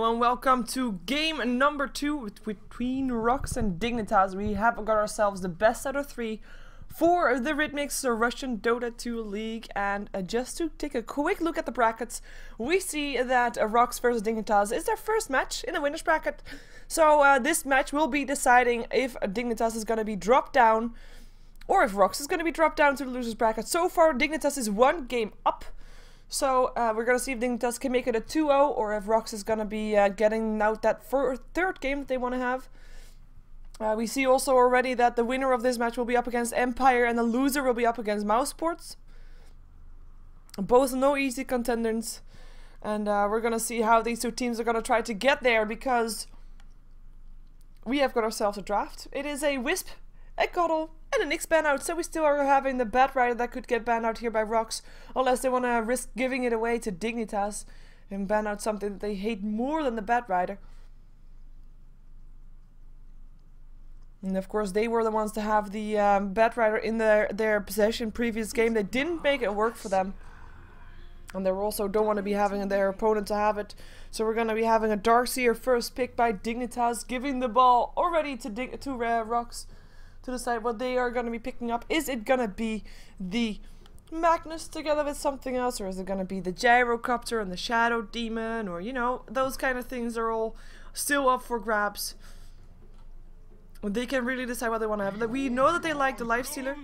Hello and welcome to game number 2 between RoX and Dignitas. We have got ourselves the best out of 3 for the Ritmix Russian Dota 2 League. And just to take a quick look at the brackets, we see that RoX versus Dignitas is their first match in the winner's bracket. So this match will be deciding if Dignitas is going to be dropped down or if RoX is going to be dropped down to the loser's bracket. So far Dignitas is one game up. So we're going to see if Dignitas can make it a 2-0 or if RoX is going to be getting out that third game that they want to have. We see also already that the winner of this match will be up against Empire and the loser will be up against Mousesports. Both no easy contenders. And we're going to see how these two teams are going to try to get there, because we have got ourselves a draft. It is a Wisp, a Coddle, and a Nyx ban out, so we still are having the Bat Rider that could get banned out here by RoX, unless they want to risk giving it away to Dignitas and ban out something that they hate more than the Bat Rider. And of course they were the ones to have the Bat Rider in their possession previous game. They didn't make it work for them. And they also don't want to be having their opponent to have it. So we're going to be having a Darkseer first pick by Dignitas, giving the ball already to RoX. To decide what they are going to be picking up. Is it going to be the Magnus together with something else, or is it going to be the Gyrocopter and the Shadow Demon, or you know, those kind of things are all still up for grabs. They can really decide what they want to have. We know that they like the Lifestealer,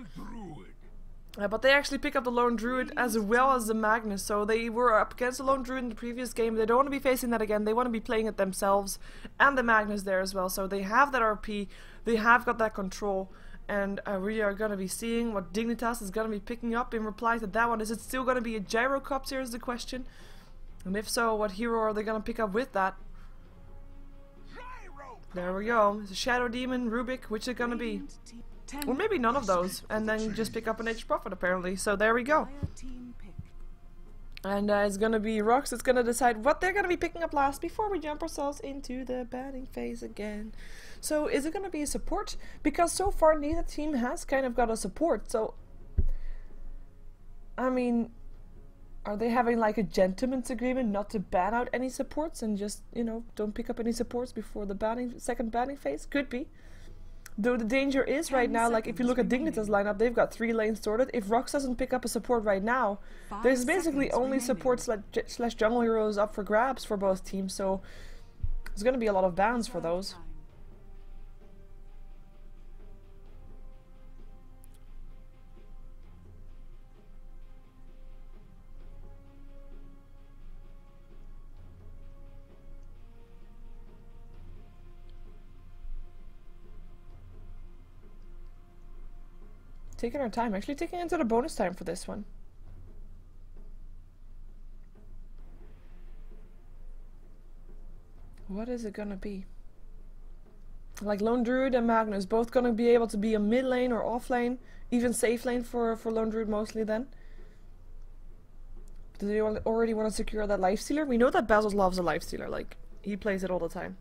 but they actually pick up the Lone Druid as well as the Magnus, so they were up against the Lone Druid in the previous game. They don't want to be facing that again. They want to be playing it themselves, and the Magnus there as well, so they have that RP. They have got that control, and we are going to be seeing what Dignitas is going to be picking up in reply to that one. Is it still going to be a Gyrocopter is the question, and if so, what hero are they going to pick up with that? There we go. It's a Shadow Demon, Rubik, which is it going to be? Or maybe none of those, and then just pick up an Edge Prophet apparently, so there we go. And it's going to be RoX that's going to decide what they're going to be picking up last before we jump ourselves into the batting phase again. So is it going to be a support? Because so far neither team has kind of got a support. So, I mean, are they having like a gentleman's agreement not to ban out any supports and just, you know, don't pick up any supports before the second batting phase? Could be. Though the danger is right now, like if you look at Dignitas lineup, they've got 3 lanes sorted. If RoX doesn't pick up a support right now, there's basically only support slash jungle heroes up for grabs for both teams, so there's going to be a lot of bans for those. Taking our time, actually taking into the bonus time for this one. What is it gonna be? Like Lone Druid and Magnus, both gonna be able to be a mid lane or off lane, even safe lane for Lone Druid mostly then. Do they already want to secure that Lifestealer? We know that Basil loves a Lifestealer, like, he plays it all the time.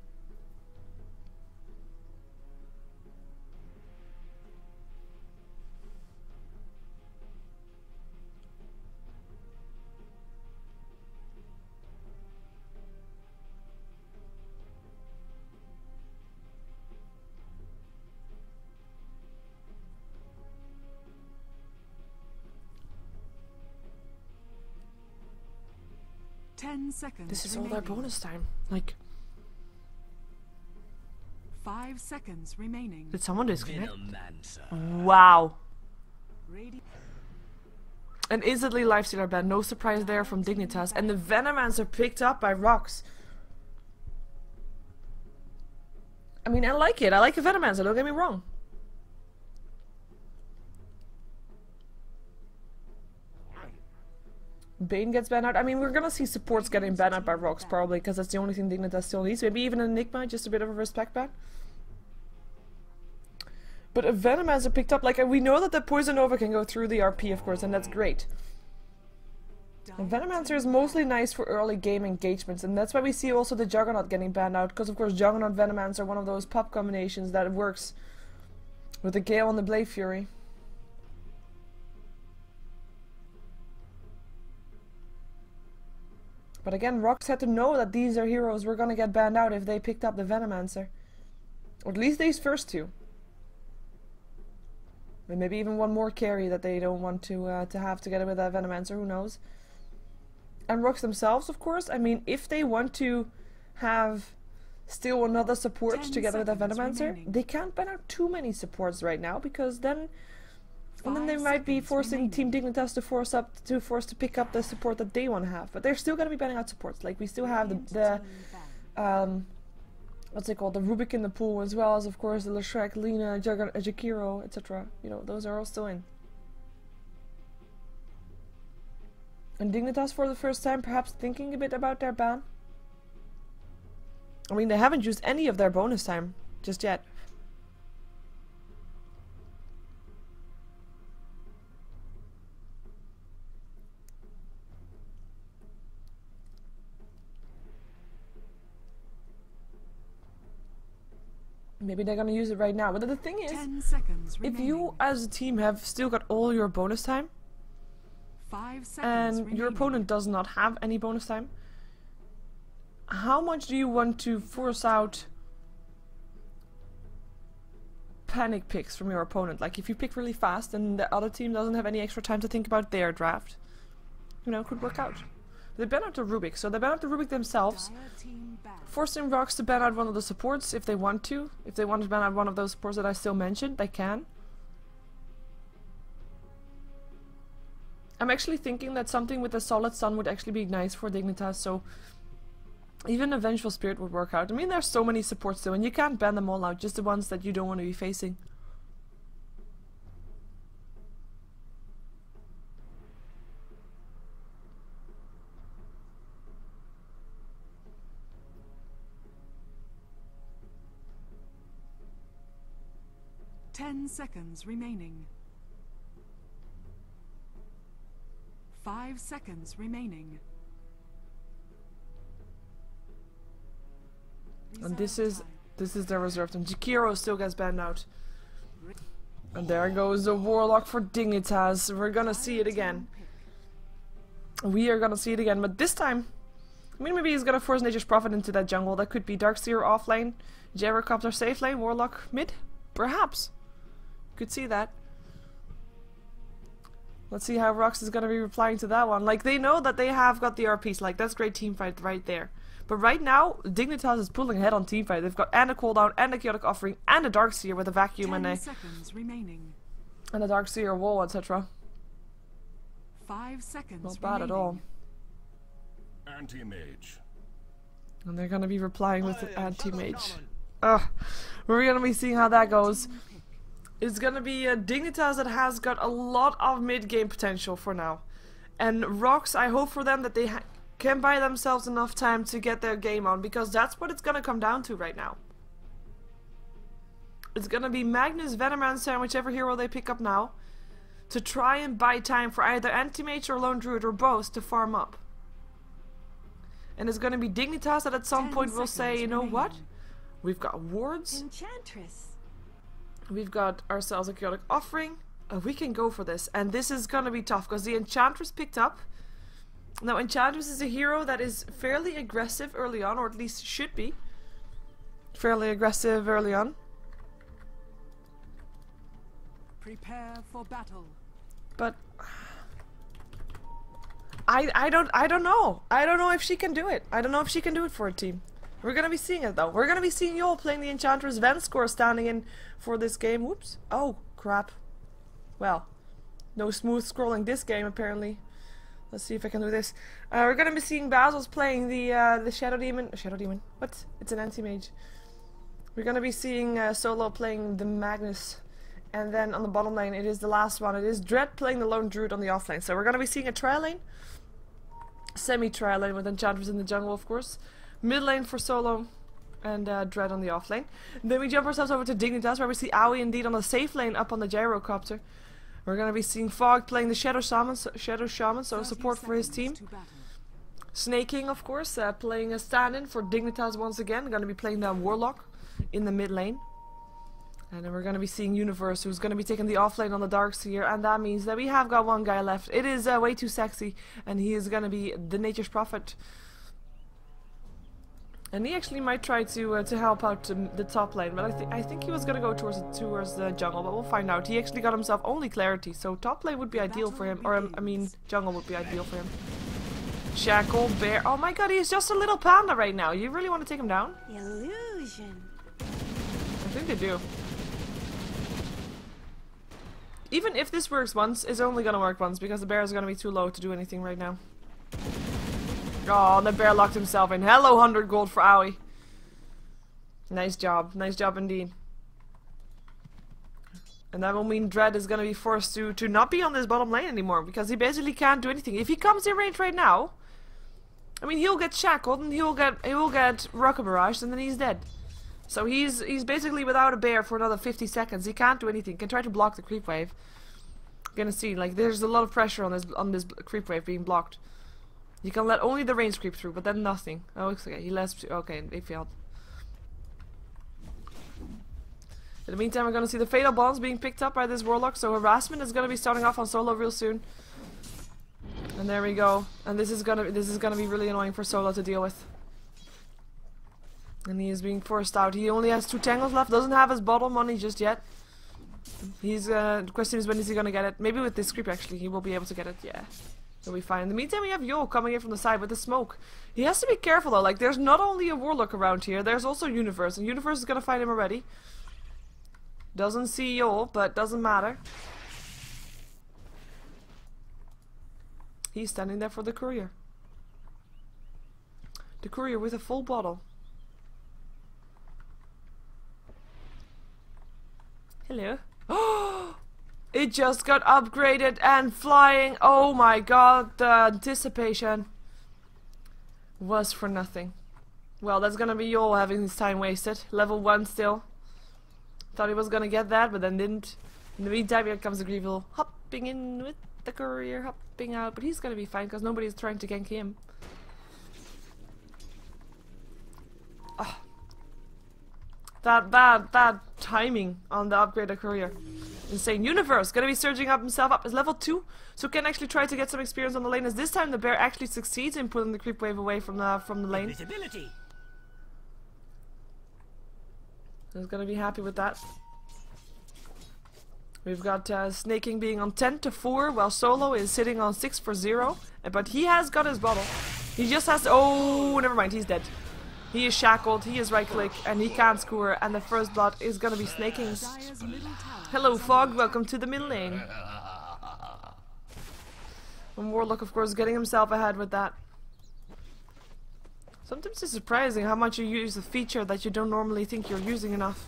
This is all their bonus time. Like, 5 seconds remaining. Did someone disconnect? Wow. An instantly Lifestealer ban, no surprise there from Dignitas, and the Venomancer picked up by RoX. I mean, I like it. I like the Venomancer, don't get me wrong. Bane gets banned out. I mean, we're gonna see supports getting banned out by RoX probably, because that's the only thing Dignitas still needs. Maybe even an Enigma, just a bit of a respect ban. But a Venomancer picked up, like, we know that the Poison Nova can go through the RP, of course, and that's great. A Venomancer is mostly nice for early game engagements, and that's why we see also the Juggernaut getting banned out, because of course Juggernaut Venomancer are one of those pop combinations that works with the Gale and the Blade Fury. But again, RoX had to know that these are heroes were gonna get banned out if they picked up the Venomancer. Or at least these first two. And maybe even one more carry that they don't want to have together with that Venomancer, who knows. And RoX themselves, of course, I mean, if they want to have still another support together with that Venomancer, they can't ban out too many supports right now, because then they might be forcing Team Dignitas to force to pick up the support that they want to have. But they're still going to be banning out supports. Like, we still have the what's it called, the Rubik in the pool, as well as, of course, the Leshrek, Lina, Jakiro, etc. You know, those are all still in. And Dignitas, for the first time, perhaps thinking a bit about their ban. I mean, they haven't used any of their bonus time just yet. Maybe they're gonna use it right now. But the thing is, 10 seconds if you as a team have still got all your bonus time, 5 seconds and remaining. your opponent does not have any bonus time, how much do you want to force out panic picks from your opponent? Like, if you pick really fast and the other team doesn't have any extra time to think about their draft, you know, could work out. They ban out the Rubik, so they ban out the Rubik themselves, Dire team back. forcing RoX to ban out one of the supports if they want to. If they want to ban out one of those supports that I still mentioned, they can. I'm actually thinking that something with a Solid Sun would actually be nice for Dignitas, so even a Vengeful Spirit would work out. I mean, there's so many supports still, and you can't ban them all out, just the ones that you don't want to be facing. Ten seconds remaining. 5 seconds remaining. And this is their reserve team. Jakiro still gets banned out. And there goes the Warlock for Dignitas. We're gonna see it again. We are gonna see it again, but this time, I mean, maybe he's gonna force Nature's Prophet into that jungle. That could be Darkseer off lane, Gyrocopter safe lane, Warlock mid, perhaps. Could see that. Let's see how RoX is gonna be replying to that one. Like, they know that they have got the RPs. Like, that's great teamfight right there. But right now, Dignitas is pulling ahead on teamfight. They've got and a cooldown, and a chaotic offering, and a Darkseer with a vacuum, 10 and seconds remaining. a Darkseer wall, etc. 5 seconds Not bad at all. Anti-mage. And they're gonna be replying with an anti-mage. Ugh. We're gonna be seeing how that goes. It's gonna be a Dignitas that has got a lot of mid-game potential for now. And RoX, I hope for them that they can buy themselves enough time to get their game on, because that's what it's gonna come down to right now. It's gonna be Magnus, Venomancer, and whichever hero they pick up now, to try and buy time for either Anti-Mage or Lone Druid or both to farm up. And it's gonna be Dignitas that at some point will say, you know what? We've got wards. Enchantress. We've got ourselves a chaotic offering. We can go for this. And this is gonna be tough because the Enchantress picked up. Now, Enchantress is a hero that is fairly aggressive early on, or at least should be fairly aggressive early on. Prepare for battle. But I don't know. I don't know if she can do it. I don't know if she can do it for a team. We're gonna be seeing it though. We're gonna be seeing y'all playing the Enchantress. Venscore standing in for this game. Whoops. Oh, crap. Well, no smooth scrolling this game apparently. Let's see if I can do this. We're gonna be seeing Basil's playing the Shadow Demon. Shadow Demon? What? It's an anti-mage. We're gonna be seeing Solo playing the Magnus. And then on the bottom lane, it is the last one. It is Dread playing the Lone Druid on the off lane. So we're gonna be seeing a trial lane. Semi-trial lane with Enchantress in the jungle, of course. Mid lane for Solo and Dread on the off lane. Then we jump ourselves over to Dignitas, where we see Aoi indeed on the safe lane up on the Gyrocopter. We're gonna be seeing Fog playing the Shadow Shaman, so support for his team. Snaking, of course, playing a stand-in for Dignitas once again. Gonna be playing the Warlock in the mid lane. And then we're gonna be seeing Universe, who's gonna be taking the off lane on the Darkseer, and that means that we have got one guy left. It is way too sexy, and he is gonna be the Nature's Prophet. And he actually might try to help out the top lane, but I think he was gonna go towards the jungle, but we'll find out. He actually got himself only clarity, so top lane would be ideal for him, or I mean jungle would be ideal for him. Shackle, bear. Oh my god, he's just a little panda right now. You really want to take him down? Illusion. I think they do. Even if this works once, it's only gonna work once because the bear is gonna be too low to do anything right now. Oh, the bear locked himself in. Hello, 100 gold for Owie. Nice job. Nice job indeed. And that will mean Dread is gonna be forced to not be on this bottom lane anymore because he basically can't do anything. If he comes in range right now, I mean, he'll get shackled and he will get rocket barraged and then he's dead. So he's basically without a bear for another 50 seconds. He can't do anything. He can try to block the creep wave. You're gonna see, like, there's a lot of pressure on this creep wave being blocked. You can let only the range creep through, but then nothing. Oh, okay, he lets. Okay, they failed. In the meantime, we're gonna see the fatal bombs being picked up by this warlock. So harassment is gonna be starting off on solo real soon. And there we go. And this is gonna be really annoying for solo to deal with. And he is being forced out. He only has 2 tangles left. Doesn't have his bottle money just yet. The question is, when is he gonna get it? Maybe with this creep actually, he will be able to get it. Yeah. He'll be fine. In the meantime, we have Yo coming in from the side with the smoke. He has to be careful though, like there's not only a warlock around here, there's also Universe, and Universe is gonna find him already. Doesn't see Yo, but doesn't matter. He's standing there for the courier. The courier with a full bottle. Hello. Oh! It just got upgraded and flying. Oh my god, the anticipation was for nothing. Well, that's gonna be Yol having his time wasted. Level 1 still. Thought he was gonna get that, but then didn't. In the meantime, here comes the Greevil hopping in with the courier, hopping out. But he's gonna be fine because nobody's trying to gank him. Oh. That timing on the upgraded courier. Insane. Universe gonna be surging up himself up as level 2, so can actually try to get some experience on the lane. As this time the bear actually succeeds in pulling the creep wave away from the lane. Visibility. He's gonna be happy with that. We've got Snaking being on 10 to 4, while Solo is sitting on 6 for 0. But he has got his bottle. He just has to. Oh, never mind. He's dead. He is shackled. He is right click, and he can't score. And the first blood is gonna be Snaking's. Hello, Fog. Welcome to the middle lane. And Warlock, of course, getting himself ahead with that. Sometimes it's surprising how much you use a feature that you don't normally think you're using enough.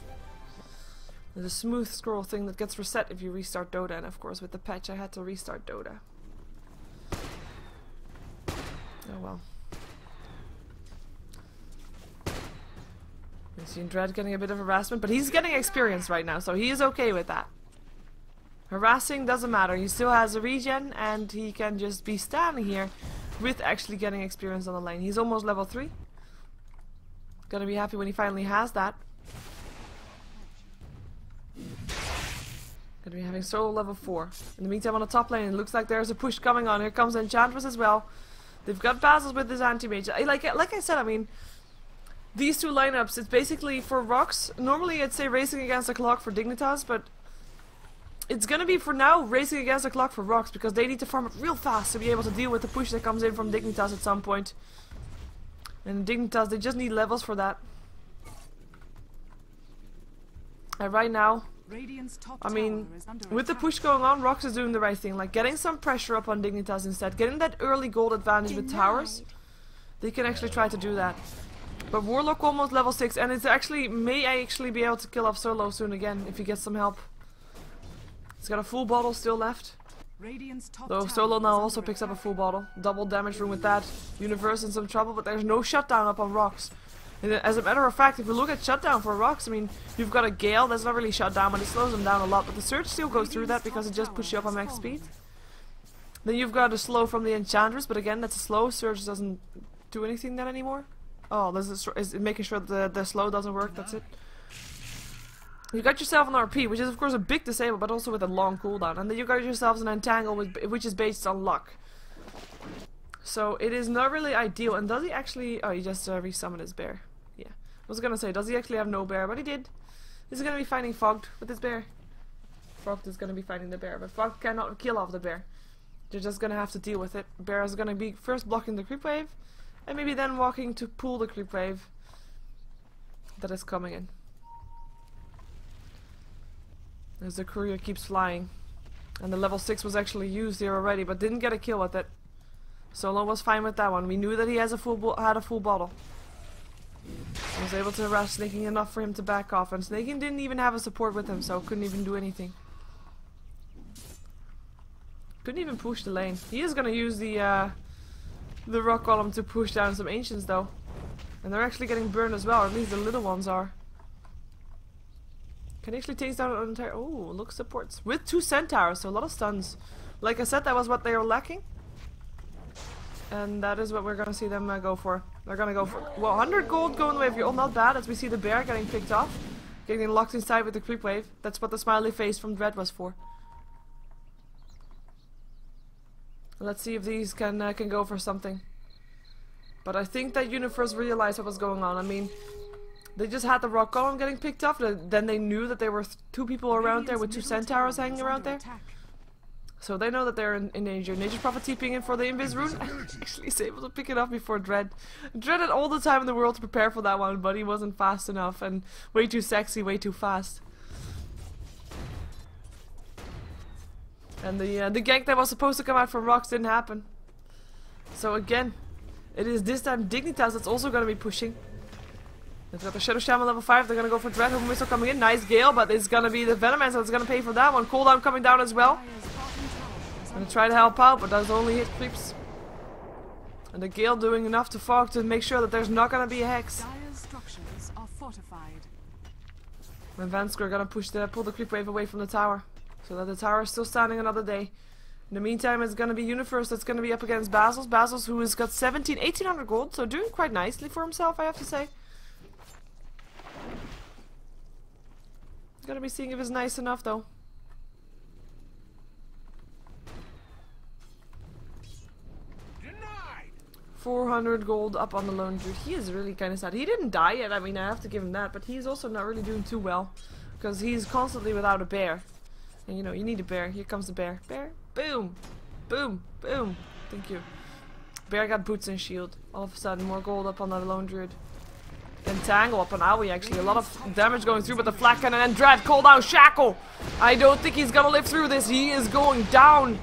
There's a smooth scroll thing that gets reset if you restart Dota, and of course with the patch I had to restart Dota. Oh well. We've seen Dread getting a bit of harassment, but he's getting experience right now, so he is okay with that. Harassing doesn't matter, he still has a regen, and he can just be standing here with actually getting experience on the lane. He's almost level 3. Gonna be happy when he finally has that. Gonna be having solo level 4. In the meantime, on the top lane, it looks like there's a push coming on. Here comes Enchantress as well. They've got Basil's with his anti-mage. Like I said, I mean, these two lineups, it's basically for RoX. Normally I'd say racing against the clock for Dignitas, but it's gonna be for now racing against the clock for RoX, because they need to farm it real fast to be able to deal with the push that comes in from Dignitas at some point. And Dignitas, they just need levels for that. And right now, I mean, with the push going on, RoX is doing the right thing, like getting some pressure up on Dignitas instead, getting that early gold advantage with towers. They can actually try to do that. But Warlock almost level 6, and it's actually may actually be able to kill off Solo soon again if he gets some help. He's got a full bottle still left. Though Solo now also picks up a full bottle. Double damage room with that. Universe in some trouble, but there's no shutdown up on RoX. And as a matter of fact, if we look at shutdown for RoX, I mean, you've got a Gale, that's not really shut down, but it slows them down a lot. But the Surge still goes through that because it just pushes you up on max speed. Then you've got a slow from the Enchantress, but again, that's a slow. Surge doesn't do anything then anymore. Oh, this is making sure the slow doesn't work, that's it. You got yourself an RP, which is of course a big disable, but also with a long cooldown. And then you got yourselves an Entangle, which is based on luck. So it is not really ideal. And does he actually... Oh, he just resummoned his bear. Yeah. I was gonna say, does he actually have no bear? But he did. Is he gonna be finding Fogged with his bear? Fogged is gonna be finding the bear, but Fogged cannot kill off the bear. They're just gonna have to deal with it. Bear is gonna be first blocking the creep wave, and maybe then walking to pull the creep wave that is coming in. As the courier keeps flying. And the level 6 was actually used here already, but didn't get a kill with it. Solo was fine with that one. We knew that he has had a full bottle. I was able to harass Snaking enough for him to back off, and Snaking didn't even have a support with him, so couldn't even do anything. Couldn't even push the lane. He is gonna use the rock column to push down some ancients though. And they're actually getting burned as well, or at least the little ones are. Can actually take down an entire... Oh, look, supports. With 2 centaurs, so a lot of stuns. Like I said, that was what they were lacking. And that is what we're gonna see them go for. They're gonna go for... Well, 100 gold going away for you. Oh, not bad, as we see the bear getting picked off. Getting locked inside with the creep wave. That's what the smiley face from Dread was for. Let's see if these can go for something. But I think that Universe realized what was going on. I mean... They just had the rock column getting picked off, then they knew that there were 2 people around there with 2 centaurs hanging around there. So they know that they're in danger. Nature's Prophet TPing in for the Invis rune. Actually is able to pick it up before Dread. Dread had all the time in the world to prepare for that one, but he wasn't fast enough and way too sexy, way too fast. And the gank that was supposed to come out from RoX didn't happen. So again, it is this time Dignitas that's also going to be pushing. They've got the Shadow Shaman level 5, they're gonna go for Dread, Hope Missile coming in, nice Gale, but it's gonna be the Venomance that's gonna pay for that one. Cooldown coming down as well. Gonna try to help out, but does only hit creeps. And the Gale doing enough to fog to make sure that there's not gonna be a Hex. And Vansker are gonna pull the creep wave away from the tower. So that the tower is still standing another day. In the meantime, it's gonna be Universe that's gonna be up against Basils. Basils who has got 1800 gold, so doing quite nicely for himself, I have to say. Gotta be seeing if it's nice enough though. Denied. 400 gold up on the lone druid. He is really kind of sad. He didn't die yet, I mean I have to give him that, but he's also not really doing too well. Because he's constantly without a bear. And you know, you need a bear. Here comes the bear. Bear. Boom. Boom. Boom. Thank you. Bear got boots and shield. All of a sudden more gold up on the lone druid. Entangle up on Aoi actually. A lot of damage going through, but the Flak Cannon and Dread call down Shackle. I don't think he's gonna live through this. He is going down.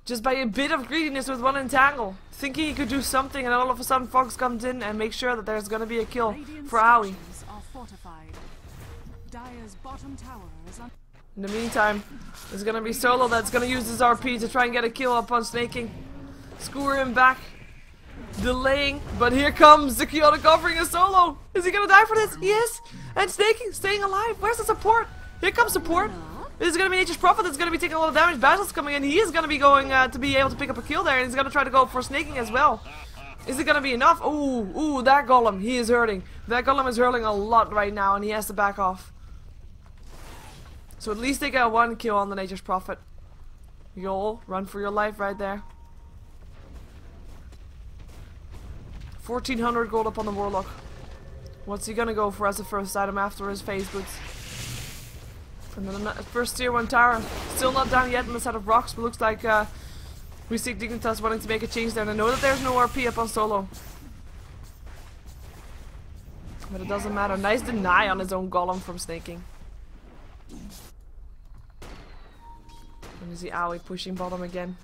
Just by a bit of greediness with one Entangle. Thinking he could do something, and all of a sudden Fox comes in and makes sure that there's gonna be a kill for Aoi. In the meantime, there's gonna be Solo that's gonna use his RP to try and get a kill up on Snaking. Skewer him back. Delaying, but here comes the chaotic offering a Solo. Is he gonna die for this? He is. And Snaking staying alive. Where's the support? Here comes support. This is gonna be Nature's Prophet that's gonna be taking a lot of damage. Basil's coming in. He is gonna be going to be able to pick up a kill there, and he's gonna try to go for Snaking as well. Is it gonna be enough? Ooh, that Golem. He is hurting. That Golem is hurting a lot right now, and he has to back off. So at least they got 1 kill on the Nature's Prophet. You'll run for your life right there. 1400 gold up on the Warlock. What's he gonna go for as the first item after his phase boots? And then the first tier 1 tower. Still not down yet in the set of RoX, but looks like we see Dignitas wanting to make a change there. And I know that there's no RP up on Solo. But it doesn't matter. Nice deny on his own Golem from Snaking. And you see Aoi pushing bottom again.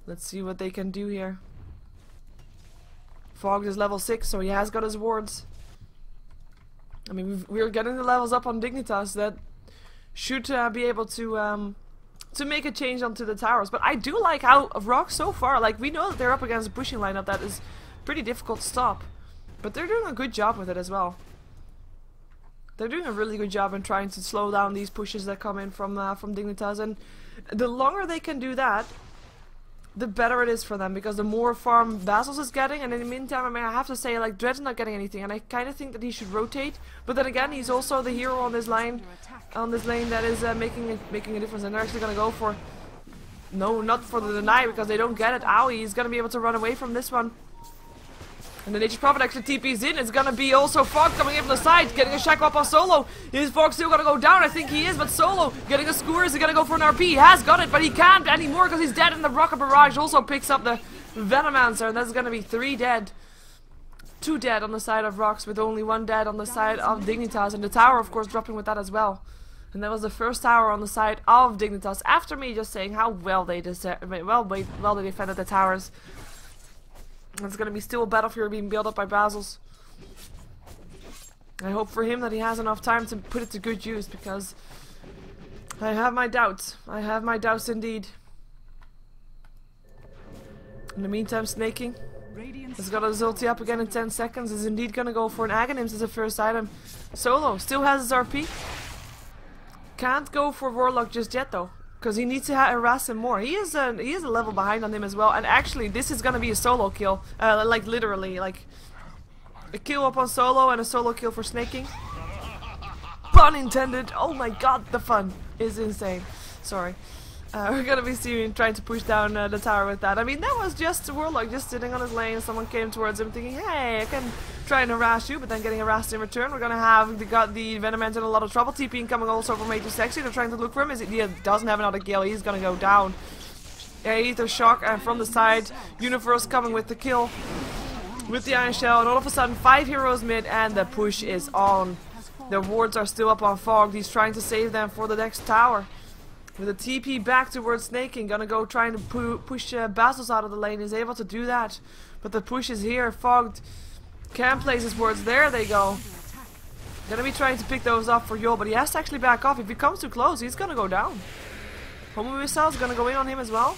Let's see what they can do here. Fogged is level 6, so he has got his wards. I mean, we're getting the levels up on Dignitas that should be able to make a change onto the towers. But I do like how RoX so far, like we know that they're up against a pushing lineup that is pretty difficult to stop. But they're doing a good job with it as well. They're doing a really good job in trying to slow down these pushes that come in from Dignitas. And the longer they can do that, the better it is for them, because the more farm Basils is getting, and in the meantime, I mean, I have to say, like, Dread's not getting anything, and I kind of think that he should rotate, but then again, he's also the hero on this line, that is making a difference, and they're actually gonna go for No, not for the deny because they don't get it. Owie, he's gonna be able to run away from this one. And the Nature's Prophet actually TP's in. It's gonna be also Fog coming in from the side, getting a shackle up on Solo. Is Fog still gonna go down? I think he is, but Solo getting a skewer. Is he gonna go for an RP? He has got it, but he can't anymore because he's dead. And the Rocket Barrage also picks up the Venomancer, and that's gonna be 3 dead. 2 dead on the side of RoX, with only 1 dead on the side of Dignitas, and the tower of course dropping with that as well. And that was the first tower on the side of Dignitas, after me just saying how well they well they defended the towers. It's gonna be still a battlefield being built up by Basils. I hope for him that he has enough time to put it to good use, because I have my doubts. I have my doubts indeed. In the meantime, Snaking has got his ulti up again in 10 seconds. Is indeed gonna go for an Aghanims as a first item. Solo still has his RP. Can't go for Warlock just yet though, because he needs to harass him more. He is a level behind on him as well. And actually, this is gonna be a solo kill, like literally, like a kill up on Solo and a solo kill for Snaking. Pun intended. Oh my god, the fun is insane. Sorry. We're gonna be seeing trying to push down the tower with that. I mean, that was just a Warlock just sitting on his lane. Someone came towards him thinking, hey, I can try and harass you, but then getting harassed in return. We're gonna have the Venomancer in a lot of trouble. TPing coming also from Major Sexy. They're trying to look for him. He doesn't have another kill. He's gonna go down. Aether Shock, and from the side, Universe coming with the kill with the Iron Shell. And all of a sudden, 5 heroes mid, and the push is on. The wards are still up on Fog. He's trying to save them for the next tower. With a TP back towards Snaking, gonna go trying to push Basils out of the lane. Is able to do that, but the push is here. Fogged can place his wards. There they go. Gonna be trying to pick those up for Yul, but he has to actually back off. If he comes too close, he's gonna go down. Homo Missile is gonna go in on him as well.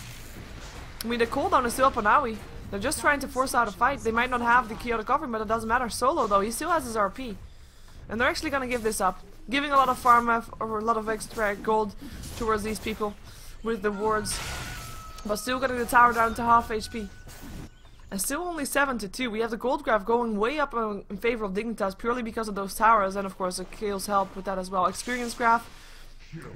I mean, the cooldown is still up on Aoi. They're just trying to force out a fight. They might not have the chaotic covering, but it doesn't matter. Solo though, he still has his RP, and they're actually gonna give this up. Giving a lot of farm or a lot of extra gold towards these people with the wards, but still getting the tower down to half HP. And still only 7-2. We have the gold graph going way up in favor of Dignitas purely because of those towers, and of course the kills help with that as well. Experience graph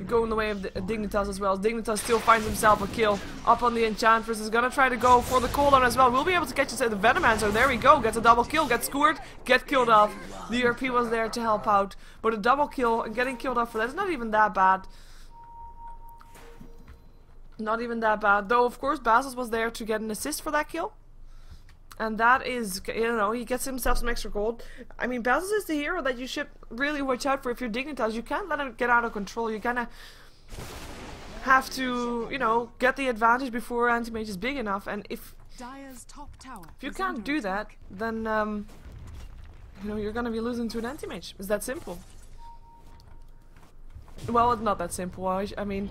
going the way of Dignitas as well. Dignitas still finds himself a kill up on the Enchantress. Is gonna try to go for the cooldown as well. We'll be able to catch the Venomancer. There we go. Gets a double kill. Gets skewered. Get killed off. The RP was there to help out, but a double kill and getting killed off for that is not even that bad. Not even that bad. Though of course Basils was there to get an assist for that kill. And that is, you know, he gets himself some extra gold. I mean, Basils is the hero that you should really watch out for if you're Dignitas. You can't let him get out of control. You kind of have to, you know, get the advantage before anti-mage is big enough. And if you can't do that, then, you know, you're going to be losing to an anti-mage. It's that simple. Well, it's not that simple. I mean,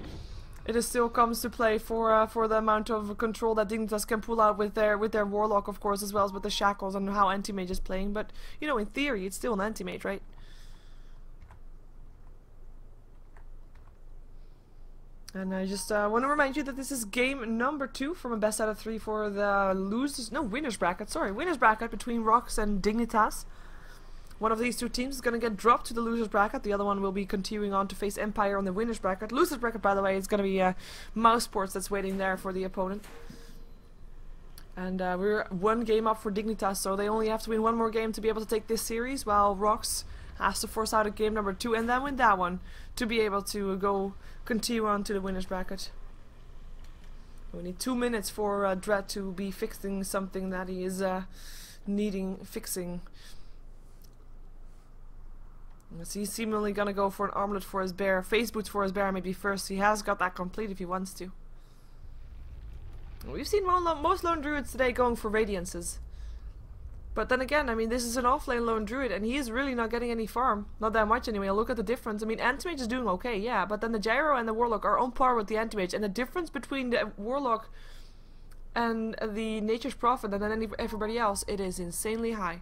it still comes to play for the amount of control that Dignitas can pull out with their Warlock, of course, as well as with the shackles and how anti-mage is playing. But you know, in theory, it's still an anti-mage, right? And I just want to remind you that this is game number 2 from a best out of 3 for the winners bracket. Sorry, winners bracket between RoX and Dignitas. One of these two teams is going to get dropped to the losers bracket. The other one will be continuing on to face Empire on the winners bracket. Losers bracket, by the way, is going to be Mouse Sports that's waiting there for the opponent. And we're 1 game up for Dignitas, so they only have to win 1 more game to be able to take this series, while RoX has to force out a game number 2 and then win that one to be able to continue on to the winners bracket. We need 2 minutes for Dread to be fixing something that he is needing fixing. So he's seemingly gonna go for an armlet for his bear, face boots for his bear maybe first. He has got that complete if he wants to. We've seen most lone druids today going for radiances. But then again, I mean, this is an offlane lone druid and he is really not getting any farm. Not that much anyway. Look at the difference. I mean, anti-mage is doing okay, yeah, but then the gyro and the warlock are on par with the anti-mage, and the difference between the warlock and the nature's prophet and then everybody else, it is insanely high.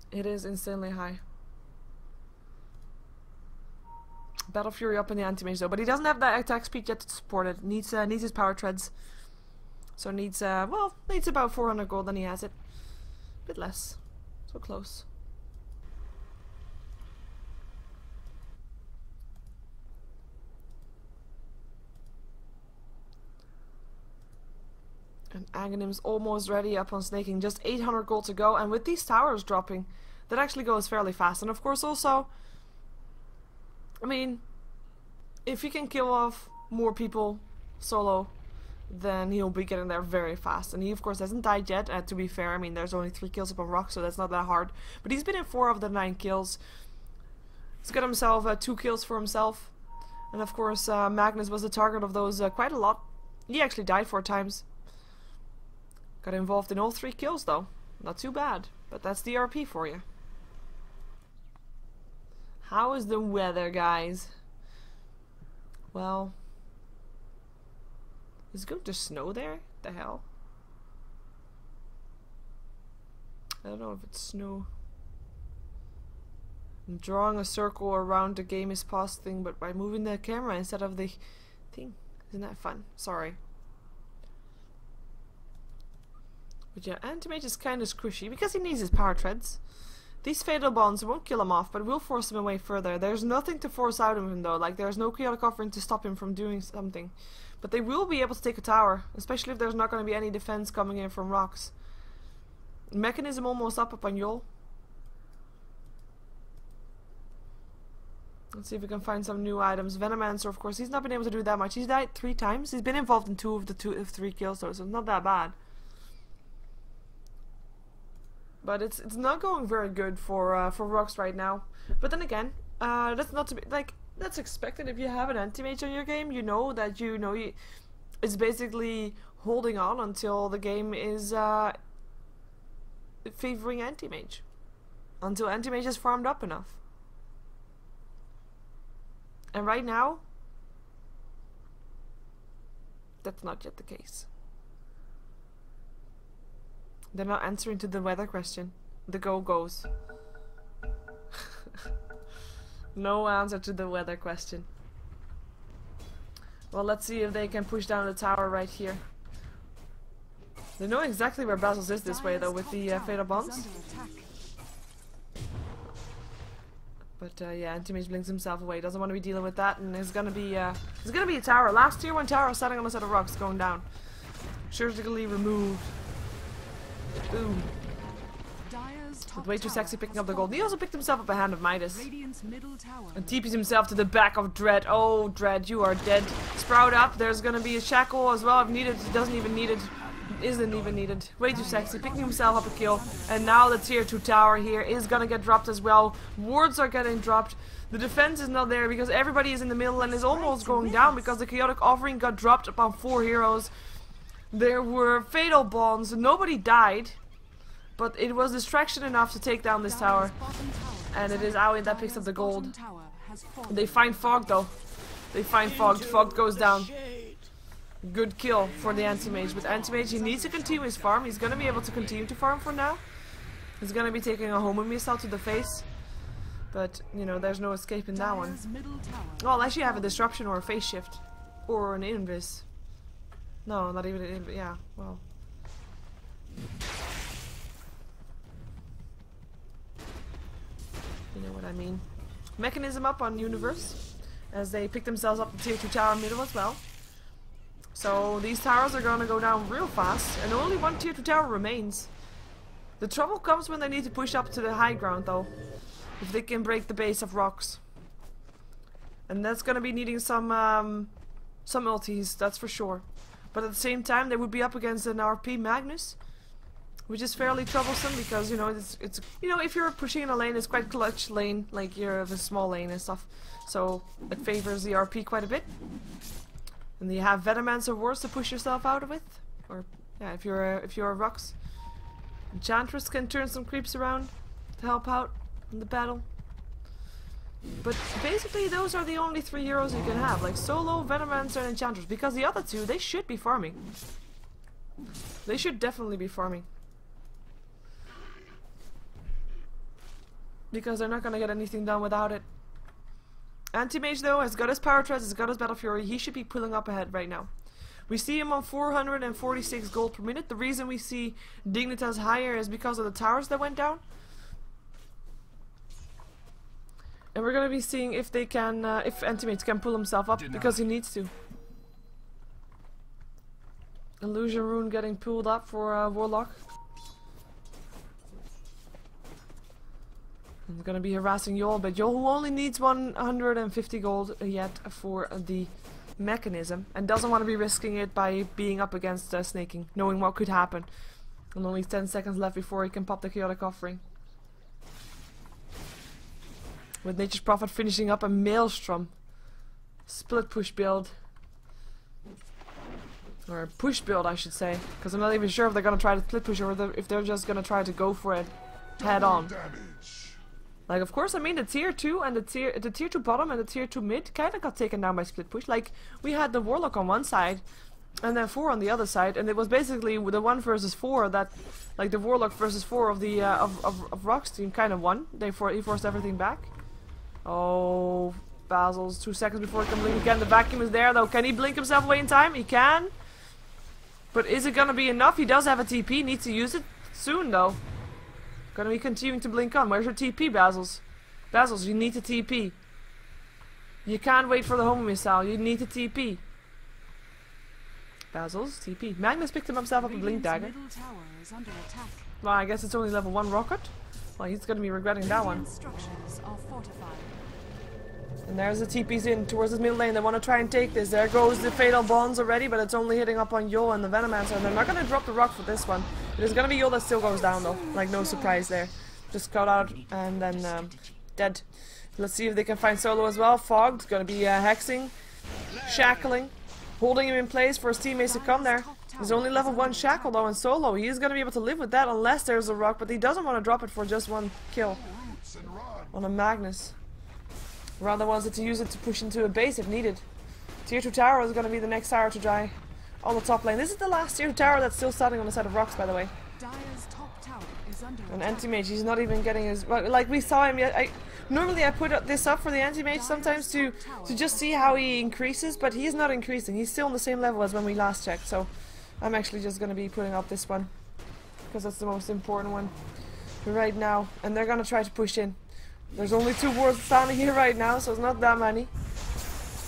It is insanely high. Battle Fury up in the anti-mage though, but he doesn't have that attack speed yet to support it. Needs his power treads. So needs about 400 gold, and he has it. Bit less. So close. And Aghanim's almost ready up on snaking. Just 800 gold to go. And with these towers dropping, that actually goes fairly fast. And of course also, I mean, if he can kill off more people solo, then he'll be getting there very fast. And he of course hasn't died yet, to be fair. I mean, there's only 3 kills up on RoX, so that's not that hard. But he's been in 4 of the 9 kills. He's got himself 2 kills for himself. And of course, Magnus was the target of those quite a lot. He actually died 4 times. Got involved in all 3 kills though. Not too bad. But that's the RP for you. How is the weather, guys? Well, is it going to snow there? The hell? I don't know if it's snow. I'm drawing a circle around the game is paused thing, but by moving the camera instead of the thing. Isn't that fun? Sorry. But yeah, Anti-Mage is kind of squishy because he needs his power treads. These fatal bonds won't kill him off, but will force him away further. There's nothing to force out of him though, like there's no chaotic offering to stop him from doing something. But they will be able to take a tower, especially if there's not going to be any defense coming in from RoX. Mechanism almost up on Yol. Let's see if we can find some new items. Venomancer, of course, he's not been able to do that much. He's died 3 times. He's been involved in 2 of the 3 kills though, so it's not that bad. But it's not going very good for RoX right now. But then again, that's not to be like that's expected. If you have an anti-mage on your game, you know that it's basically holding on until the game is favoring anti-mage, until anti-mage is farmed up enough. And right now, that's not yet the case. They're not answering to the weather question. The go goes. No answer to the weather question. Well, let's see if they can push down the tower right here. They know exactly where Basils is this way though, with the fatal bonds. But yeah, Anti-Mage blinks himself away. Doesn't want to be dealing with that, and there's gonna be a tower. Last tier 1 tower standing on a set of rocks going down. Surgically removed. Boom. But way too sexy picking up the gold. He also picked himself up a hand of Midas. And TPs himself to the back of Dread. Oh, Dread, you are dead. Sprout up. There's gonna be a shackle as well if needed. It doesn't even need it. Isn't even needed. Way too sexy. Picking himself up a kill. And now the tier 2 tower here is gonna get dropped as well. Wards are getting dropped. The defense is not there because everybody is in the middle and is almost going down because the chaotic offering got dropped upon 4 heroes. There were fatal bonds. Nobody died. But it was distraction enough to take down this tower. And it is Aoi that picks up the gold. They find Fog though. They find Fog. Fog goes down. Good kill for the Anti-Mage. But Anti-Mage, he needs to continue his farm. He's going to be able to continue to farm for now. He's going to be taking a homing missile to the face. But, you know, there's no escape in that one. Well, unless you have a disruption or a phase shift. Or an invis. No, not even an invis. Yeah, well. You know what I mean. Mechanism up on Universe. As they pick themselves up the tier 2 tower middle as well. So these towers are gonna go down real fast. And only 1 tier 2 tower remains. The trouble comes when they need to push up to the high ground though. If they can break the base of RoX. And that's gonna be needing some ultis, that's for sure. But at the same time they would be up against an RP Magnus. Which is fairly troublesome because, you know, it's you know, if you're pushing in a lane, it's quite clutch lane, like you're of a small lane and stuff. So it favors the RP quite a bit. And you have Venomancer Wars to push yourself out with. Or yeah, if you're a RoX. Enchantress can turn some creeps around to help out in the battle. But basically those are the only 3 heroes you can have, like Solo, Venomancer and Enchantress, because the other 2, they should be farming. They should definitely be farming. Because they're not gonna get anything done without it. Anti-Mage though has got his power treads, has got his battle fury, he should be pulling up ahead right now. We see him on 446 gold per minute. The reason we see Dignitas higher is because of the towers that went down. And we're gonna be seeing if they can, if Anti-Mage can pull himself up, because he needs to. Illusion rune getting pulled up for Warlock. I'm gonna be harassing Yol, but Yol who only needs 150 gold yet for the mechanism and doesn't want to be risking it by being up against snaking, knowing what could happen. And only 10 seconds left before he can pop the chaotic offering. With Nature's Prophet finishing up a Maelstrom. Split push build. Or a push build, I should say. Because I'm not even sure if they're going to try to split push or if they're just going to try to go for it head on. Like, of course, I mean, the tier 2 and the tier 2 bottom and the tier 2 mid kind of got taken down by split push. Like, we had the Warlock on one side and then 4 on the other side, and it was basically the 1 versus 4 that, like, the Warlock versus 4 of the of RoX team kind of won. He forced everything back. Oh, Basil's 2 seconds before he can blink again. The vacuum is there though. Can he blink himself away in time? He can. But is it gonna be enough? He does have a TP. Needs to use it soon though. Gonna be continuing to blink on. Where's your TP, Basils? Basils, you need to TP. You can't wait for the homing missile. You need to TP. Basils, TP. Magnus picked himself up a blink dagger. Well, I guess it's only level 1 rocket. Well, he's gonna be regretting that one. And there's the TP's in towards the middle lane. They want to try and take this. There goes the Fatal Bonds already, but it's only hitting up on Yol and the Venomancer. And they're not going to drop the rock for this one. It is going to be Yol that still goes down though. Like, no surprise there. Just cut out and then dead. Let's see if they can find Solo as well. Fogged's going to be hexing, shackling, holding him in place for his teammates to come there. There's only level 1 shackle though, and Solo, he is going to be able to live with that unless there's a rock, but he doesn't want to drop it for just 1 kill on a Magnus. Rather wants it to use it to push into a base if needed. Tier 2 tower is going to be the next tower to die on the top lane. This is the last tier 2 tower that's still starting on the side of RoX, by the way. An anti-mage, he's not even getting his... Like, we saw him yet. Normally I put this up for the anti-mage sometimes to just see how he increases, but he's not increasing. He's still on the same level as when we last checked, so I'm actually just going to be putting up this one because that's the most important one right now. And they're going to try to push in. There's only 2 wards standing here right now, so it's not that many.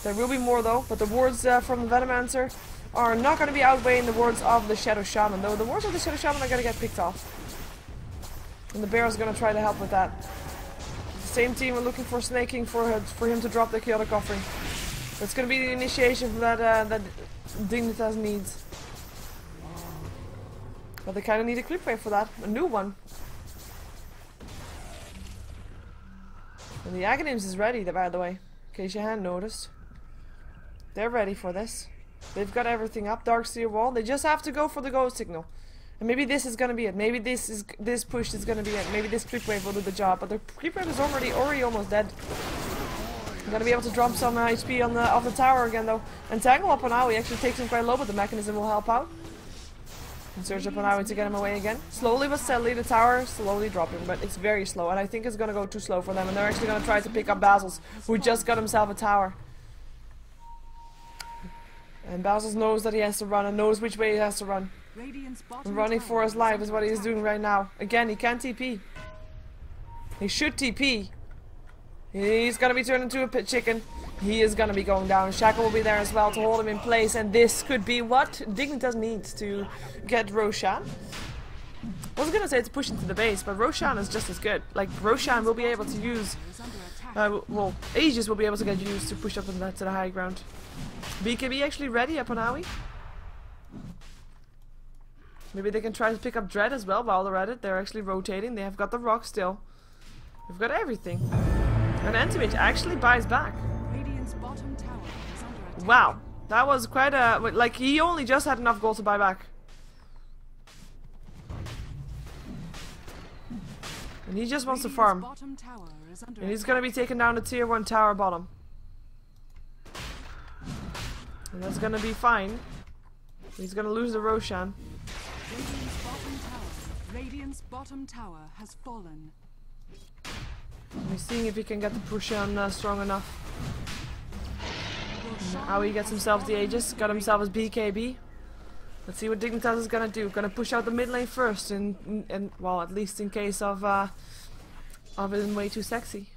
There will be more though, but the wards from the Venomancer are not going to be outweighing the wards of the Shadow Shaman, though the wards of the Shadow Shaman are going to get picked off. And the bear is going to try to help with that. The same team are looking for snaking for him to drop the chaotic offering. That's going to be the initiation that that Dignitas needs. But they kind of need a clip wave for that, a new one. And the Aghanim's is ready, by the way, in case you hadn't noticed. They're ready for this. They've got everything up. Darkseer wall. They just have to go for the go signal. And maybe this is gonna be it. Maybe this push is gonna be it. Maybe this creep wave will do the job. But the creep wave is already almost dead. I'm gonna be able to drop some HP on off the tower again though. And tangle up on Aoi actually takes him quite low, but the mechanism will help out. And surge up on Aoi to get him away again. Slowly but steadily, the tower slowly dropping, but it's very slow. And I think it's gonna go too slow for them. And they're actually gonna try to pick up Basil's, who just got himself a tower. And Basil's knows that he has to run and knows which way he has to run. And running for his life is what he is doing right now. Again, he can't TP. He should TP. He's gonna be turned into a pit chicken. He is gonna be going down. Shackle will be there as well to hold him in place, and this could be what Dignitas needs to get Roshan. I was gonna say to push into the base, but Roshan is just as good. Like, Roshan will be able to use... well, Aegis will be able to get used to push up to the high ground. BKB actually ready up on Aoi. Maybe they can try to pick up Dread as well while they're at it. They're actually rotating. They have got the rock still. They've got everything. And Antimage actually buys back. Wow. That was quite a... Like, he only just had enough gold to buy back. And he just wants to farm. And he's gonna be taking down the tier 1 tower bottom. And that's gonna be fine. He's gonna lose the Roshan. Radiant's bottom tower has fallen. He's seeing if he can get the push on strong enough. How he gets himself the Aegis, got himself his BKB. Let's see what Dignitas is gonna do. Gonna push out the mid lane first, and well, at least in case of it way too sexy.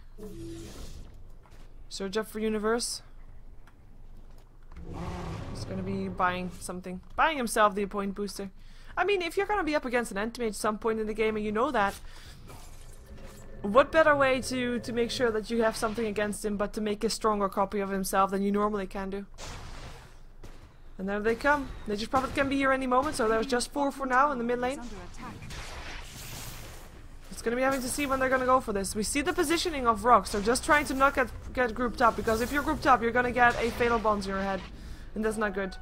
Surge up for Universe. He's gonna be buying something. Buying himself the point booster. I mean, if you're gonna be up against an anti-mage at some point in the game and you know that, what better way to make sure that you have something against him but to make a stronger copy of himself than you normally can do. And there they come. They just probably can be here any moment, so there's just 4 for now in the mid lane. It's gonna be having to see when they're gonna go for this. We see the positioning of RoX. They're just trying to not get grouped up, because if you're grouped up, you're gonna get a fatal bond in your head. And that's not good.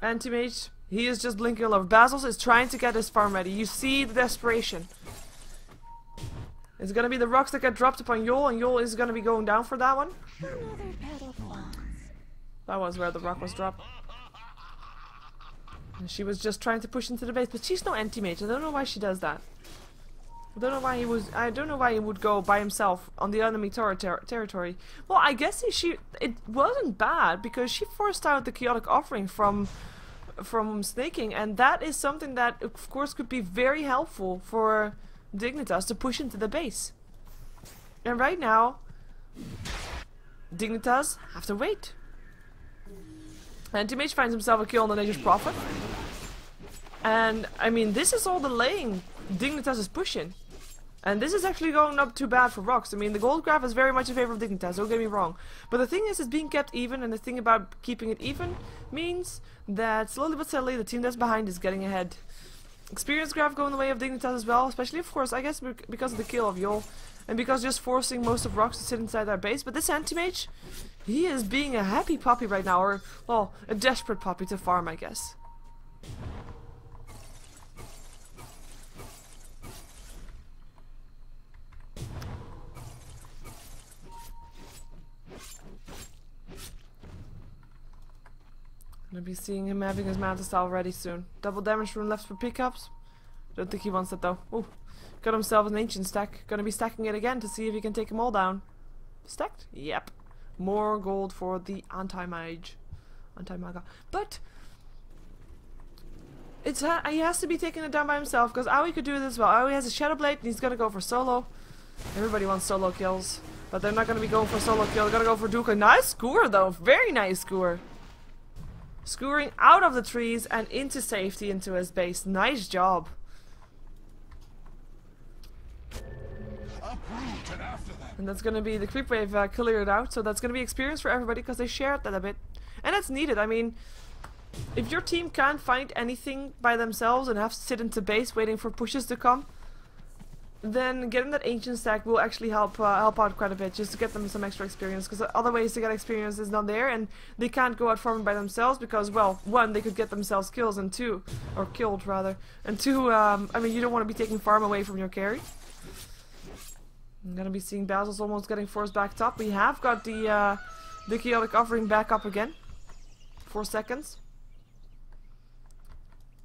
Anti-mage, he is just blinking all over. Basils is trying to get his farm ready. You see the desperation. It's gonna be the rocks that get dropped upon Yol, and Yol is gonna be going down for that one. That was where the rock was dropped. And she was just trying to push into the base, but she's no anti-mage. I don't know why she does that. I don't know why he would go by himself on the enemy territory. Well, I guess it wasn't bad, because she forced out the chaotic offering from snaking, and that is something that of course could be very helpful for Dignitas to push into the base. And right now Dignitas have to wait. Anti-mage finds himself a kill on the Nature's Prophet. And I mean, this is all the lane Dignitas is pushing. And this is actually going not too bad for RoX. I mean, the gold graph is very much in favor of Dignitas, don't get me wrong. But the thing is, it's being kept even, and the thing about keeping it even means that slowly but steadily the team that's behind is getting ahead. Experience graph going the way of Dignitas as well, especially of course, I guess because of the kill of Yol. And because just forcing most of RoX to sit inside their base. But this anti-mage, he is being a happy puppy right now, or, well, a desperate puppy to farm, I guess. Gonna be seeing him having his Manta style ready soon. Double damage room left for pickups. Don't think he wants that though. Ooh. Got himself an ancient stack. Gonna be stacking it again to see if he can take them all down. Stacked? Yep. More gold for the anti-mage. Anti-maga. But he has to be taking it down by himself, because Aoi could do it as well. Aoi has a Shadow Blade and he's gonna go for solo. Everybody wants solo kills. But they're not gonna be going for solo kill. They're gonna go for Duka. Nice skewer though. Very nice skewer. Skewering out of the trees and into safety into his base. Nice job. And that's gonna be the creep wave cleared out, so that's gonna be experience for everybody because they shared that a bit. And that's needed. I mean, if your team can't find anything by themselves and have to sit into base waiting for pushes to come, then getting that ancient stack will actually help out quite a bit, just to get them some extra experience, because other ways to get experience is not there, and they can't go out farming by themselves because, well, one, they could get themselves kills, and two, or killed rather, and two, I mean, you don't want to be taking farm away from your carry. I'm gonna be seeing Basil's almost getting forced back top. We have got the chaotic offering back up again. 4 seconds.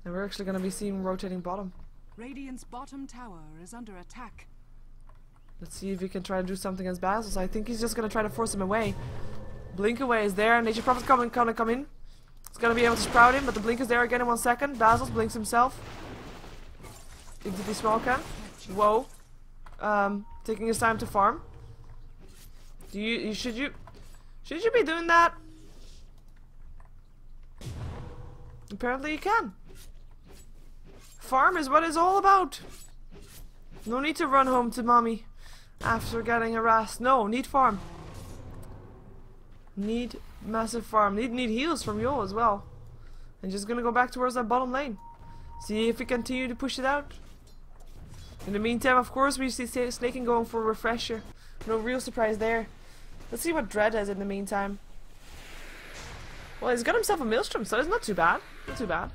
And we're actually gonna be seeing rotating bottom. Radiant's bottom tower is under attack. Let's see if he can try to do something against Basil. So I think he's just gonna try to force him away. Blink away is there. Nature Prophet's gonna come in. It's gonna be able to sprout him, but the blink is there again in 1 second. Basil's blinks himself. Into the small camp. Whoa. Taking his time to farm. Should you be doing that? Apparently you can. Farm is what it's all about. No need to run home to mommy after getting harassed. No, need farm. Need massive farm. Need heals from Yol as well. And just gonna go back towards that bottom lane. See if we continue to push it out. In the meantime, of course, we see Snaking going for a refresher. No real surprise there. Let's see what Dread has in the meantime. Well, he's got himself a Maelstrom, so it's not too bad. Not too bad.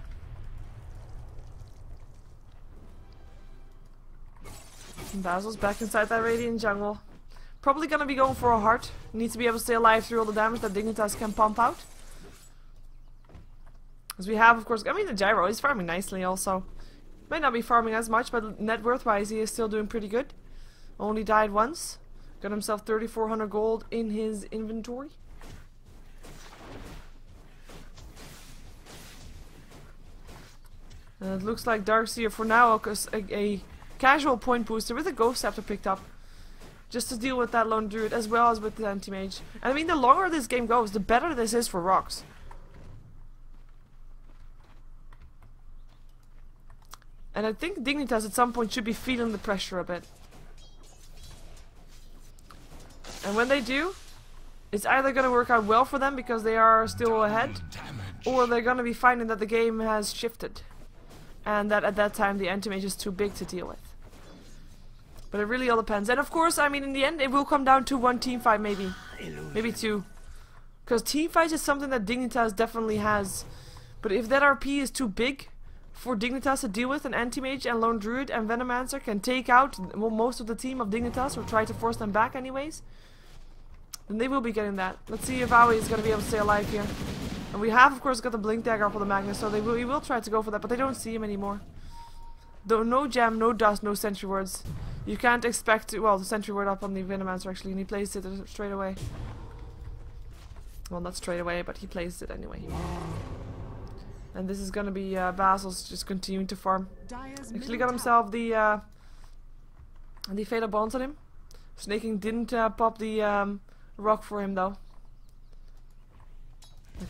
And Basil's back inside that Radiant jungle. Probably gonna be going for a heart. Needs to be able to stay alive through all the damage that Dignitas can pump out. As we have, of course, I mean, the Gyro is farming nicely also. Might not be farming as much, but net worth wise he is still doing pretty good. Only died once. Got himself 3,400 gold in his inventory. And it looks like Darkseer for now a casual point booster with a Ghost Scepter picked up. Just to deal with that Lone Druid as well as with the Anti-Mage. And I mean, the longer this game goes, the better this is for RoX. And I think Dignitas at some point should be feeling the pressure a bit. And when they do, it's either going to work out well for them because they are still ahead, or they're going to be finding that the game has shifted. And that at that time the anti-mage is too big to deal with. But it really all depends. And of course, I mean, in the end, it will come down to one team fight maybe. Maybe two. Because team fights is something that Dignitas definitely has. But if that RP is too big for Dignitas to deal with, an anti-mage and lone druid and venomancer can take out most of the team of Dignitas, or try to force them back anyways, then they will be getting that. Let's see if Aoi is going to be able to stay alive here. And we have, of course, got the blink dagger up on the Magnus, so we will try to go for that, but they don't see him anymore. Though no gem, no dust, no sentry words. You can't expect to, well, the sentry word up on the venomancer actually, and he placed it straight away. Well, not straight away, but he placed it anyway. And this is gonna be Basil's just continuing to farm. Actually got himself the fatal bonds on him. Snaking didn't pop the rock for him though.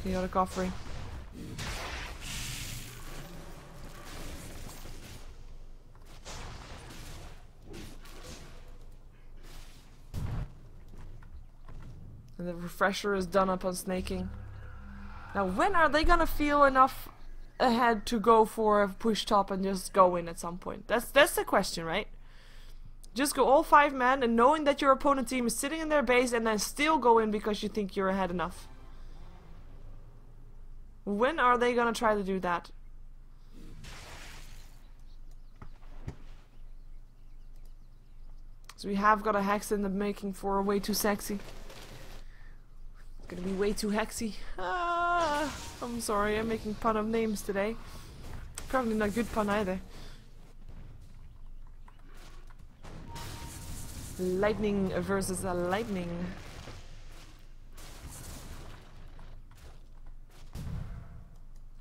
Okay, got a coffee. And the refresher is done up on snaking. Now, when are they gonna feel enough ahead to go for a push top and just go in at some point? That's the question, right? Just go all 5 men and knowing that your opponent team is sitting in their base and then still go in because you think you're ahead enough. When are they gonna try to do that? So we have got a hex in the making for way too sexy. It's gonna be way too hexy. Ah, I'm sorry, I'm making pun of names today. Probably not good pun either. Lightning versus a lightning.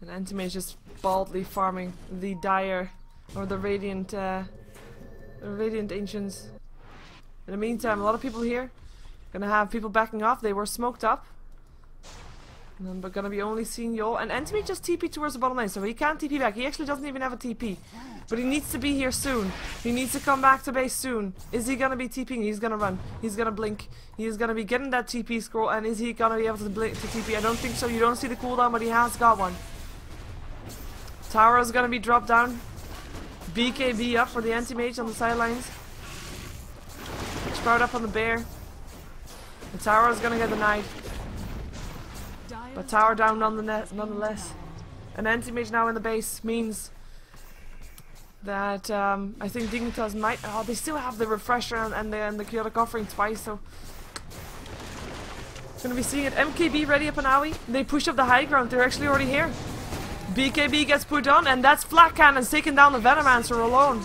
And Antimage is just baldly farming the Dire or the Radiant Ancients. In the meantime, a lot of people here gonna have people backing off. They were smoked up. And then we're gonna be only seeing Yol. And Antimage just TP towards the bottom lane, so he can't TP back. He actually doesn't even have a TP. But he needs to be here soon. He needs to come back to base soon. Is he gonna be TPing? He's gonna run. He's gonna blink. He's gonna be getting that TP scroll. And is he gonna be able to blink to TP? I don't think so. You don't see the cooldown, but he has got one. Tower is gonna be dropped down. BKB up for the anti-mage on the sidelines. Sprout up on the bear. The tower is gonna get denied. But tower down nonetheless. An anti-mage now in the base means that I think Dignitas might. Oh, they still have the refresher and the chaotic offering twice, so. Gonna be seeing it. MKB ready up on Aoi. They push up the high ground. They're actually already here. BKB gets put on, and that's Flat Cannon's taking down the Venomancer alone.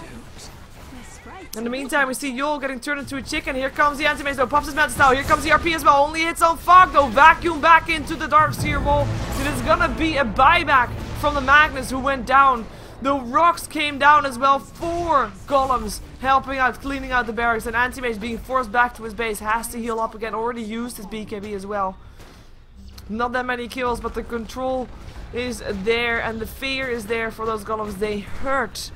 In the meantime, we see Yol getting turned into a chicken. Here comes the Antimage though, pops his Mad Style. Here comes the RP as well. Only hits on Fog though. Vacuum back into the Dark Seer wall. It is gonna be a buyback from the Magnus who went down. The RoX came down as well. 4 golems helping out, cleaning out the barracks. And Antimage being forced back to his base. Has to heal up again. Already used his BKB as well. Not that many kills, but the control is there and the fear is there for those golems. They hurt.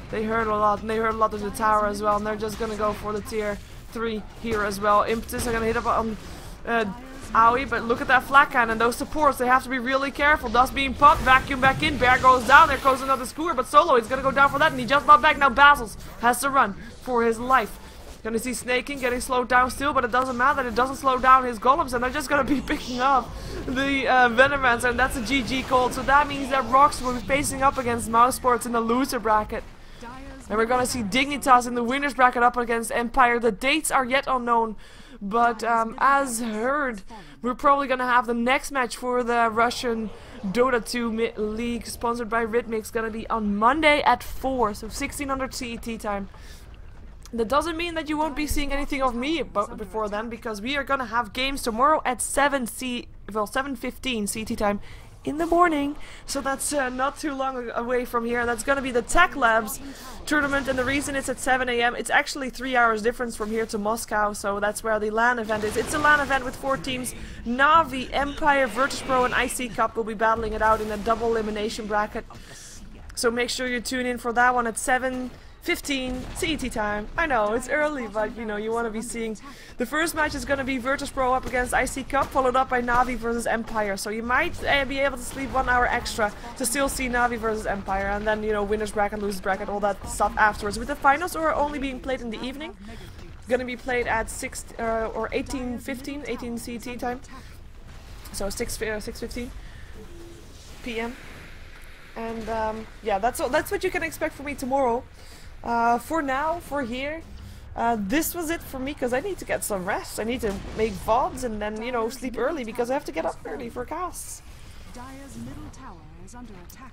They hurt a lot, and they hurt a lot of the tower as well, and they're just gonna go for the tier 3 here as well. Impetus are gonna hit up on Aoi, but look at that Flat Cannon, those supports, they have to be really careful. Dust being popped, vacuum back in, Bear goes down, there goes another Skewer, but Solo is gonna go down for that, and he just got back. Now Basils has to run for his life. Gonna see Snaking getting slowed down still, but it doesn't matter, it doesn't slow down his golems, and they're just gonna be picking up the Venomancer, and that's a GG call. So that means that RoX will be facing up against Mousesports in the loser bracket. And we're gonna see Dignitas in the winners bracket up against Empire. The dates are yet unknown, but as heard, we're probably gonna have the next match for the Russian Dota 2 League, sponsored by Ritmix, gonna be on Monday at 4, so 1600 CET time. That doesn't mean that you won't be seeing anything of me before then, because we are gonna have games tomorrow at 7:15 CET time in the morning, so that's not too long away from here. That's gonna be the Tech Labs tournament, and the reason it's at 7 AM, it's actually 3 hours difference from here to Moscow, so that's where the LAN event is. It's a LAN event with 4 teams. Na'Vi, Empire, Virtus Pro, and IC Cup will be battling it out in a double elimination bracket. So make sure you tune in for that one at 7:15 CET time. I know, it's early, but you know, you want to be seeing... The first match is going to be Virtus Pro up against IC Cup, followed up by Navi versus Empire. So you might be able to sleep 1 hour extra to still see Navi versus Empire. And then, you know, winner's bracket, loser's bracket, all that stuff afterwards. With the finals are only being played in the evening. Going to be played at 18:15, 18 CET time. So 6:15 PM. And yeah, that's what you can expect from me tomorrow. For now, for here, this was it for me because I need to get some rest. I need to make VODs and then, you know, sleep early because I have to get up early for casts. Dire's middle tower is under attack.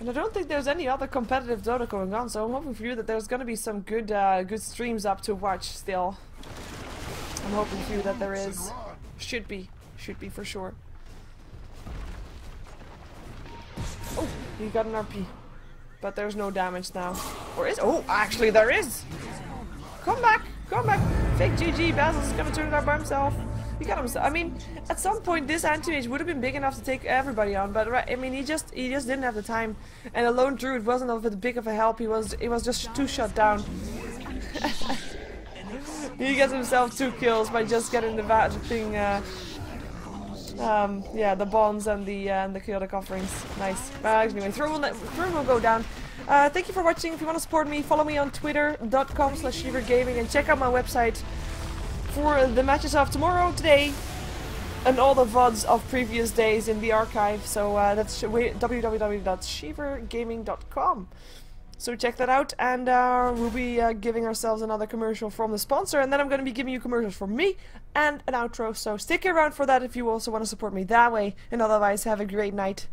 And I don't think there's any other competitive Dota going on, so I'm hoping for you that there's gonna be some good good streams up to watch still. I'm hoping for you that there is. Should be for sure. Oh, he got an RP. But there's no damage now. Or is... Oh, actually there is! Come back! Come back! Fake GG, Basil's gonna turn it out by himself. He got himself... I mean, at some point this anti-mage would have been big enough to take everybody on, but I mean, he just didn't have the time. And a lone druid wasn't of as big of a help, he was just too shut down. He gets himself 2 kills by just getting the thing, yeah, the bonds and the chaotic offerings. Nice. Anyway, Throne will go down. Thank you for watching. If you want to support me, follow me on twitter.com/SheeverGaming and check out my website for the matches of tomorrow, today, and all the VODs of previous days in the archive. So that's www.SheeverGaming.com. So check that out, and we'll be giving ourselves another commercial from the sponsor, and then I'm going to be giving you commercials from me and an outro. So stick around for that if you also want to support me that way, and otherwise have a great night.